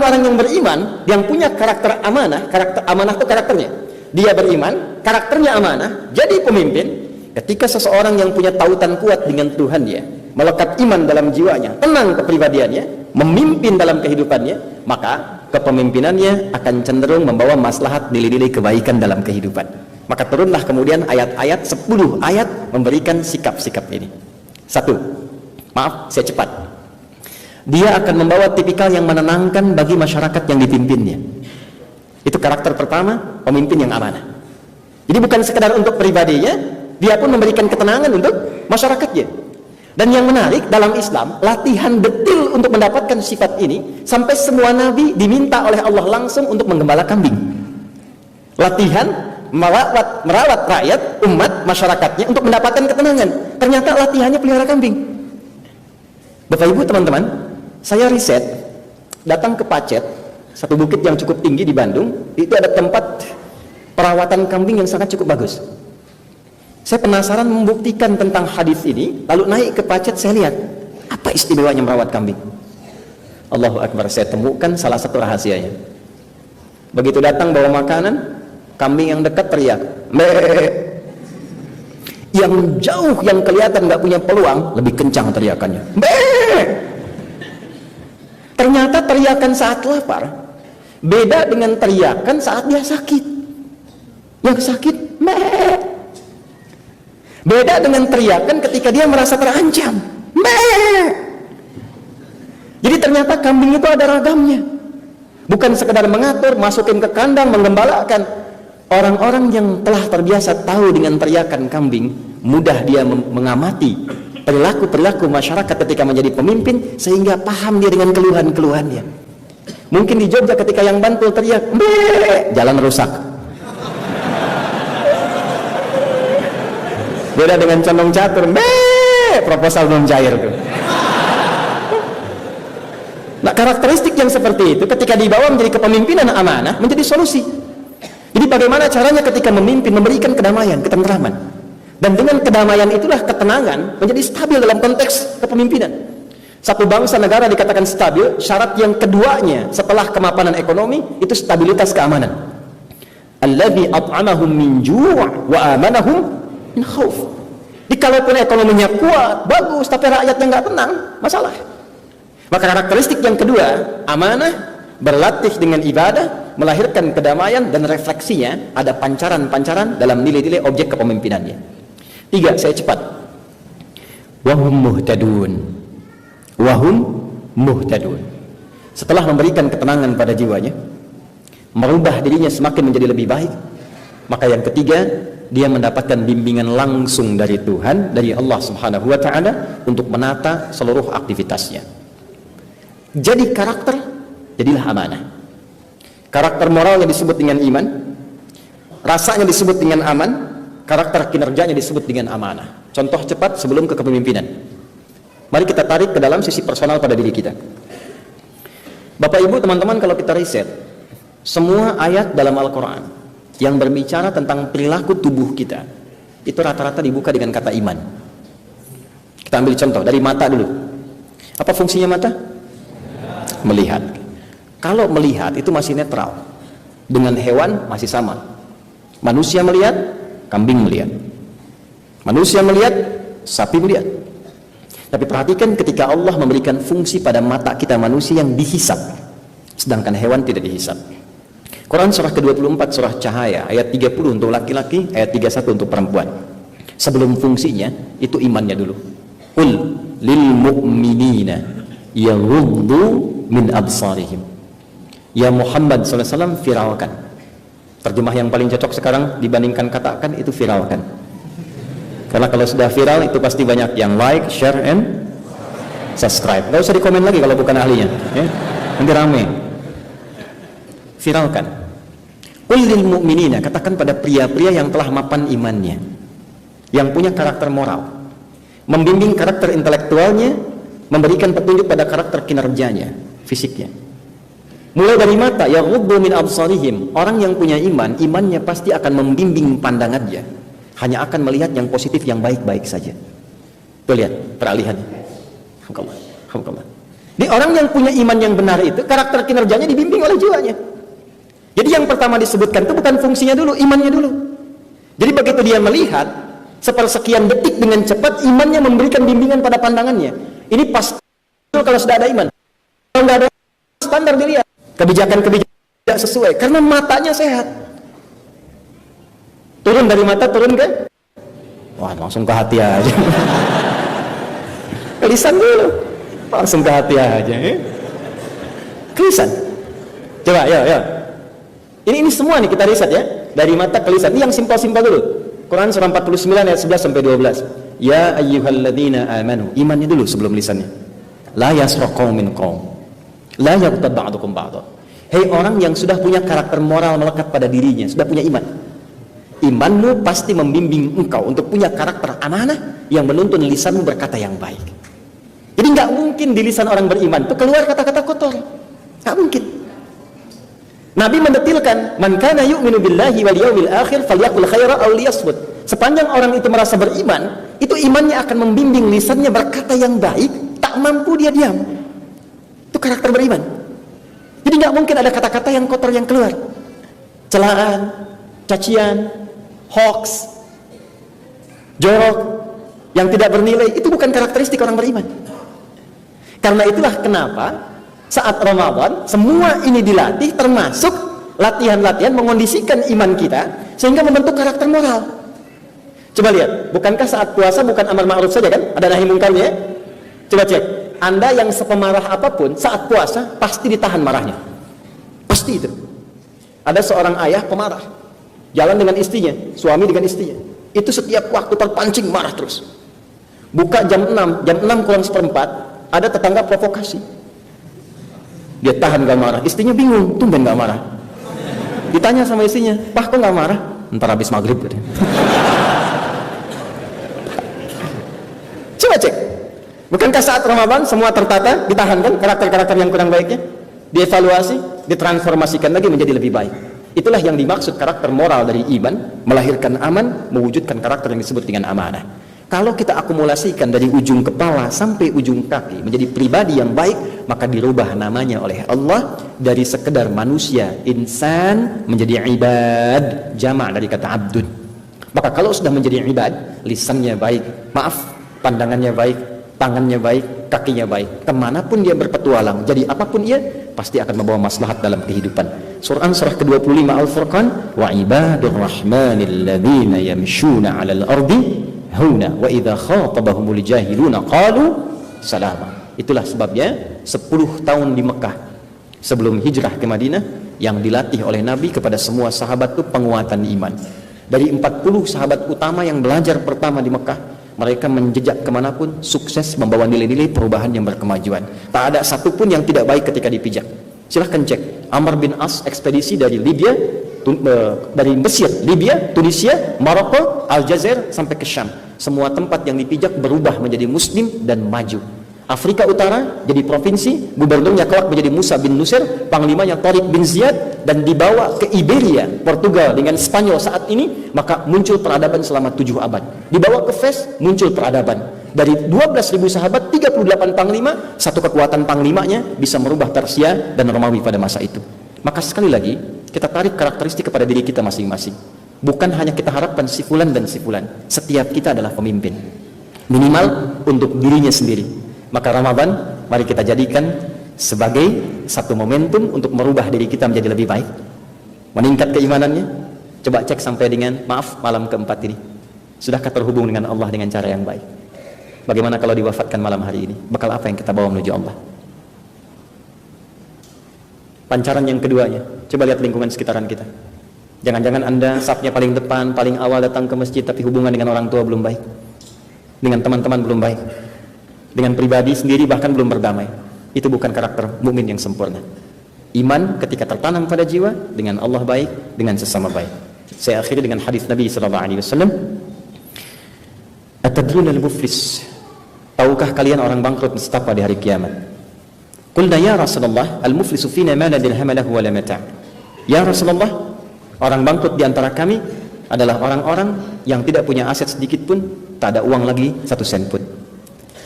orang-orang yang beriman, yang punya karakter amanah, karakter amanah itu karakternya. Dia beriman, karakternya amanah, jadi pemimpin. Ketika seseorang yang punya tautan kuat dengan Tuhan dia, melekat iman dalam jiwanya, tenang kepribadiannya, memimpin dalam kehidupannya, maka kepemimpinannya akan cenderung membawa maslahat nilai-nilai kebaikan dalam kehidupan. Maka turunlah kemudian ayat-ayat, 10 ayat memberikan sikap-sikap ini. 1. Maaf, saya cepat. Dia akan membawa tipikal yang menenangkan bagi masyarakat yang dipimpinnya. Itu karakter pertama, pemimpin yang amanah. Jadi bukan sekedar untuk pribadinya, dia pun memberikan ketenangan untuk masyarakatnya. Dan yang menarik dalam Islam, latihan detil untuk mendapatkan sifat ini, sampai semua nabi diminta oleh Allah langsung untuk menggembala kambing. Latihan merawat rakyat, umat, masyarakatnya untuk mendapatkan ketenangan. Ternyata latihannya pelihara kambing. Bapak Ibu teman-teman, saya riset, datang ke Pacet, satu bukit yang cukup tinggi di Bandung, itu ada tempat perawatan kambing yang sangat cukup bagus. Saya penasaran membuktikan tentang hadis ini, lalu naik ke Pacet, saya lihat apa istimewanya merawat kambing. Allahu Akbar, saya temukan salah satu rahasianya. Begitu datang bawa makanan, kambing yang dekat teriak, "Meh." Yang jauh, yang kelihatan nggak punya peluang, lebih kencang teriakannya, "Meh." Ternyata teriakan saat lapar beda dengan teriakan saat dia sakit. Yang sakit, "Meh." Beda dengan teriakan ketika dia merasa terancam, "Meh." Jadi ternyata kambing itu ada ragamnya. Bukan sekedar mengatur, masukin ke kandang, menggembalakan. Orang-orang yang telah terbiasa tahu dengan teriakan kambing, mudah dia mengamati perilaku-perilaku masyarakat ketika menjadi pemimpin, sehingga paham dia dengan keluhan-keluhannya. Mungkin di Jogja ketika yang Bantul teriak, "Meh," jalan rusak. Beda dengan condong catur, "Meh," proposal belum cair tuh. Nah, karakteristik yang seperti itu ketika dibawa menjadi kepemimpinan amanah, menjadi solusi. Jadi bagaimana caranya ketika memimpin, memberikan kedamaian, ketentraman. Dan dengan kedamaian itulah ketenangan menjadi stabil dalam konteks kepemimpinan. Satu bangsa negara dikatakan stabil, syarat yang keduanya setelah kemapanan ekonomi itu stabilitas keamanan. Alladzi at'amahum min ju' wa amanahum min khauf. Jadi kalaupun ekonominya kuat, bagus, tapi rakyatnya nggak tenang, masalah. Maka karakteristik yang kedua, amanah, berlatih dengan ibadah, melahirkan kedamaian, dan refleksinya ada pancaran-pancaran dalam nilai-nilai objek kepemimpinannya. 3, saya cepat. Wahum muhtadun. Wahum muhtadun. Setelah memberikan ketenangan pada jiwanya, merubah dirinya semakin menjadi lebih baik, maka yang ketiga, dia mendapatkan bimbingan langsung dari Tuhan, dari Allah Subhanahu wa Ta'ala, untuk menata seluruh aktivitasnya. Jadi karakter, jadilah amanah. Karakter moralnya disebut dengan iman, rasanya disebut dengan aman, karakter kinerjanya disebut dengan amanah. Contoh cepat sebelum ke kepemimpinan. Mari kita tarik ke dalam sisi personal pada diri kita. Bapak Ibu teman-teman, kalau kita riset, semua ayat dalam Al-Quran yang berbicara tentang perilaku tubuh kita, itu rata-rata dibuka dengan kata iman. Kita ambil contoh dari mata dulu. Apa fungsinya mata? Melihat. Kalau melihat itu masih netral, dengan hewan masih sama. Manusia melihat, kambing melihat. Manusia melihat, sapi melihat. Tapi perhatikan ketika Allah memberikan fungsi pada mata kita manusia yang dihisap, sedangkan hewan tidak dihisap. Quran surah ke-24 surah Cahaya ayat 30 untuk laki-laki, ayat 31 untuk perempuan. Sebelum fungsinya itu imannya dulu. Qul lil mu'minina yaghuddu min absarihim. Ya Muhammad SAW, viralkan. Terjemah yang paling cocok sekarang dibandingkan katakan itu viralkan. Karena kalau sudah viral itu pasti banyak yang like, share, and subscribe. Gak usah dikomen lagi kalau bukan ahlinya, ya. Nanti rame. Viralkan. Qul lil mu'minina, katakan pada pria-pria yang telah mapan imannya, yang punya karakter moral, membimbing karakter intelektualnya, memberikan petunjuk pada karakter kinerjanya, fisiknya. Mulai dari mata, yaghuddu min absarihim. Orang yang punya iman, imannya pasti akan membimbing pandangannya, hanya akan melihat yang positif, yang baik-baik saja. Tuh lihat peralihannya. Alhamdulillah. Di orang yang punya iman yang benar itu, karakter kinerjanya dibimbing oleh jiwanya. Jadi yang pertama disebutkan itu bukan fungsinya dulu, imannya dulu. Jadi begitu dia melihat sepersekian detik dengan cepat, imannya memberikan bimbingan pada pandangannya. Ini pasti kalau sudah ada iman. Kalau nggak ada standar dilihat, kebijakan-kebijakan tidak sesuai karena matanya sehat. Turun dari mata, turun ke wah, langsung ke hati aja. Lisan dulu, langsung ke hati aja. Ke lisan. Coba, ya. Ini semua nih kita riset ya, dari mata ke lisan. Ini yang simpel-simpel dulu. Quran surah 49 ayat 11 sampai 12. Ya ayyuhalladzina amanu, imannya dulu sebelum lisannya. La yasra qaumin qaum, la yaghtab ba'dukum ba'dha. Hei orang yang sudah punya karakter moral melekat pada dirinya, sudah punya iman. Imanmu pasti membimbing engkau untuk punya karakter amanah yang menuntun lisanmu berkata yang baik. Jadi nggak mungkin di lisan orang beriman itu keluar kata-kata kotor, nggak mungkin. Nabi mendetilkan, man kana yu'minu billahi wal yawmil akhir falyaqul khaira aw liyasmut. Sepanjang orang itu merasa beriman, itu imannya akan membimbing lisannya berkata yang baik, tak mampu dia diam. Itu karakter beriman. Jadi nggak mungkin ada kata-kata yang kotor yang keluar. Celaan, cacian, hoax, jorok yang tidak bernilai, itu bukan karakteristik orang beriman. Karena itulah kenapa saat Ramadan semua ini dilatih, termasuk latihan-latihan mengondisikan iman kita sehingga membentuk karakter moral. Coba lihat, bukankah saat puasa bukan amar ma'ruf saja kan? Ada nahi mungkarnya. Coba cek, Anda yang sepemarah apapun saat puasa pasti ditahan marahnya. Pasti itu. Ada seorang ayah pemarah, jalan dengan istrinya, suami dengan istrinya, itu setiap waktu terpancing marah terus. Buka jam 6 kurang seperempat, ada tetangga provokasi, dia tahan gak marah, istrinya bingung, tumben gak marah. Ditanya sama istrinya, Pak kok gak marah? Ntar habis maghrib. Coba cek, bukankah saat Ramadan semua tertata, ditahan kan karakter-karakter yang kurang baiknya, dievaluasi, ditransformasikan lagi menjadi lebih baik. Itulah yang dimaksud karakter moral dari iman, melahirkan aman, mewujudkan karakter yang disebut dengan amanah. Kalau kita akumulasikan dari ujung kepala sampai ujung kaki menjadi pribadi yang baik, maka dirubah namanya oleh Allah dari sekedar manusia, insan, menjadi ibad, jamak dari kata abdun. Maka kalau sudah menjadi ibad, lisannya baik, pandangannya baik, tangannya baik, kakinya baik, kemanapun dia berpetualang, jadi apapun ia, pasti akan membawa maslahat dalam kehidupan. Surah ke-25 Al-Furqan, wa ibadur rahmanil ladzina yamshuna 'alal ardi hauna wa idza khatabahumul jahiluna qalu salama. Itulah sebabnya 10 tahun di Mekah sebelum hijrah ke Madinah yang dilatih oleh Nabi kepada semua sahabat itu penguatan iman. Dari 40 sahabat utama yang belajar pertama di Mekah, mereka menjejak kemanapun sukses membawa nilai-nilai perubahan yang berkemajuan. Tak ada satupun yang tidak baik ketika dipijak. Silahkan cek Amr bin As ekspedisi dari Libya, dari Mesir, Libya, Tunisia, Maroko, Aljazair sampai ke Syam. Semua tempat yang dipijak berubah menjadi muslim dan maju. Afrika Utara jadi provinsi, gubernurnya kelak menjadi Musa bin Nusir, panglimanya Tariq bin Ziyad, dan dibawa ke Iberia, Portugal dengan Spanyol saat ini, maka muncul peradaban selama 7 abad. Dibawa ke Fes, muncul peradaban. Dari 12.000 sahabat, 38 panglima, satu kekuatan panglimanya bisa merubah Persia dan Romawi pada masa itu. Maka sekali lagi, kita tarik karakteristik kepada diri kita masing-masing. Bukan hanya kita harapkan si fulan dan si fulan. Setiap kita adalah pemimpin. Minimal untuk dirinya sendiri. Maka Ramadan, mari kita jadikan sebagai satu momentum untuk merubah diri kita menjadi lebih baik. Meningkat keimanannya. Coba cek sampai dengan, malam keempat ini. Sudahkah terhubung dengan Allah dengan cara yang baik? Bagaimana kalau diwafatkan malam hari ini? Bekal apa yang kita bawa menuju Allah? Pancaran yang keduanya, coba lihat lingkungan sekitaran kita. Jangan-jangan Anda safnya paling depan, paling awal datang ke masjid, tapi hubungan dengan orang tua belum baik, dengan teman-teman belum baik, dengan pribadi sendiri bahkan belum berdamai. Itu bukan karakter mukmin yang sempurna. Iman ketika tertanam pada jiwa, dengan Allah baik, dengan sesama baik. Saya akhiri dengan hadis Nabi SAW. Atadruna al-muflis, tahukah kalian orang bangkrut nestapa di hari kiamat? Qulna ya Rasulullah, al-muflisu fina ma la dirham lahu wa la mata'. Ya Rasulullah, orang bangkrut di antara kami adalah orang-orang yang tidak punya aset sedikit pun, tak ada uang lagi 1 sen pun.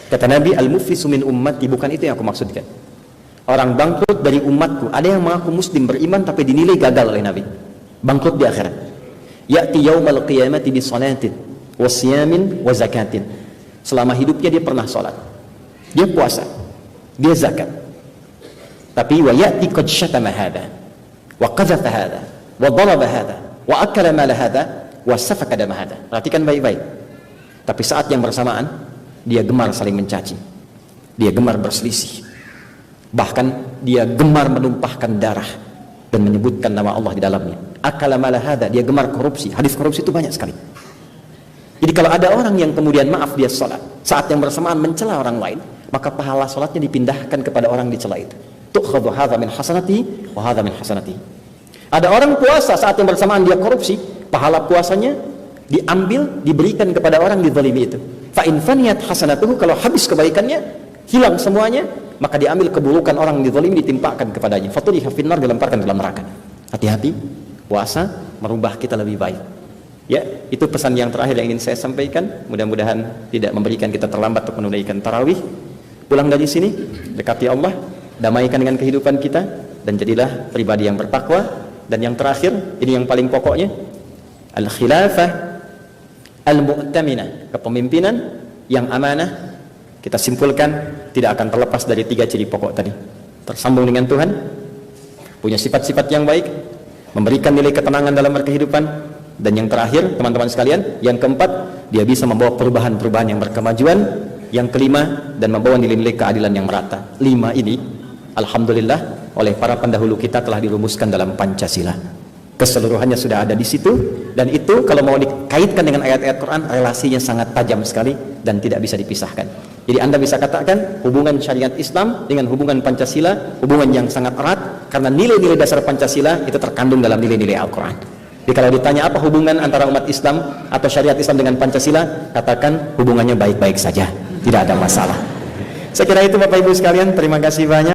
Kata Nabi, al-muflisu min ummati, bukan itu yang aku maksudkan. Orang bangkrut dari umatku, ada yang mengaku muslim beriman tapi dinilai gagal oleh Nabi, bangkrut di akhirat. Ya'ti yaumal qiyamati bi salatin wa siyamin wa zakatin. Selama hidupnya dia pernah salat, dia puasa, dia zakat. Tapi wa ya'ti qad syatama hada wa qadhafa hada wa daraba hada wa akala mala hada wa safaka dama hada. Perhatikan baik-baik. Tapi saat yang bersamaan dia gemar saling mencaci, dia gemar berselisih, bahkan dia gemar menumpahkan darah dan menyebutkan nama Allah di dalamnya. Akala mala hada, dia gemar korupsi. Hadis korupsi itu banyak sekali. Jadi kalau ada orang yang kemudian maaf dia salat, saat yang bersamaan mencela orang lain, maka pahala salatnya dipindahkan kepada orang dicela itu. Tukhadhu hadza min hasanati wa hadza min hasanati. Ada orang puasa, saat yang bersamaan dia korupsi, pahala puasanya diambil diberikan kepada orang dizalimi itu. Fa in faniyat hasanatuhu, kalau habis kebaikannya hilang semuanya, maka diambil keburukan orang dizalimi ditimpakan kepadanya. Fatuliha finnar, dilemparkan dalam neraka. Hati-hati, puasa merubah kita lebih baik. Ya, itu pesan yang terakhir yang ingin saya sampaikan. Mudah-mudahan tidak memberikan kita terlambat untuk menunaikan tarawih. Pulang dari sini, dekati Allah, damaikan dengan kehidupan kita, dan jadilah pribadi yang bertakwa. Dan yang terakhir, ini yang paling pokoknya, al-khilafah al-mu'taminah, kepemimpinan yang amanah. Kita simpulkan tidak akan terlepas dari 3 ciri pokok tadi. Tersambung dengan Tuhan, punya sifat-sifat yang baik, memberikan nilai ketenangan dalam berkehidupan, dan yang terakhir teman-teman sekalian, yang keempat, dia bisa membawa perubahan-perubahan yang berkemajuan, yang kelima, dan membawa nilai-nilai keadilan yang merata. 5 ini alhamdulillah oleh para pendahulu kita telah dirumuskan dalam Pancasila. Keseluruhannya sudah ada di situ, dan itu kalau mau dikaitkan dengan ayat-ayat Quran, relasinya sangat tajam sekali dan tidak bisa dipisahkan. Jadi Anda bisa katakan hubungan syariat Islam dengan hubungan Pancasila, hubungan yang sangat erat, karena nilai-nilai dasar Pancasila itu terkandung dalam nilai-nilai Al-Quran. Jadi kalau ditanya apa hubungan antara umat Islam atau syariat Islam dengan Pancasila, katakan hubungannya baik-baik saja, tidak ada masalah. Saya kira itu Bapak Ibu sekalian, terima kasih banyak.